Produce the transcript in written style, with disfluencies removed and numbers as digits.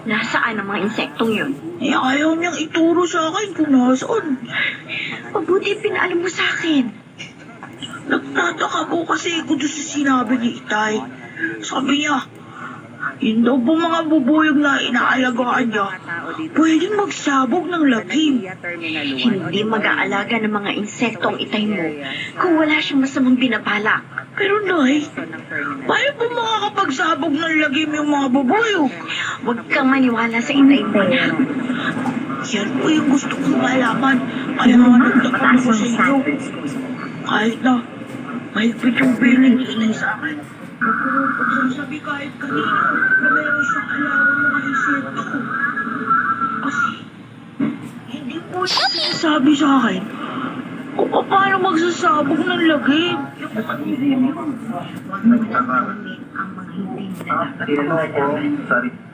Nasaan ang mga insektong yun? Eh, ayaw niyang ituro sa akin kung nasaan. Mabuti pinaalam mo sa akin. Nagtataka po kasi ako doon sa sinabi ni Itay. Sabi niya, yun daw po mga bubuyog na inaalagaan niya, pwedeng magsabog ng lagim. Hindi mag-aalaga ng mga insektong itay mo kung wala siyang masamang binabalak. Pero Nay, paano po makakapagsabog ng lagim yung mga bubuyog? Huwag kang maniwala sa itay mo. Yan po yung gusto kong malaman. Kaya nga nagtatanong ko sa inyo. Kahit na mahigpit yung feeling ni Inay sa akin. Sabi kahit kanina na meron siyang alam ng mga insekto. Kasi hindi po siya sinasabi sa akin kung paano magsasabog ng lagim. Ang mga hindi nila dapat alaman. Sorry.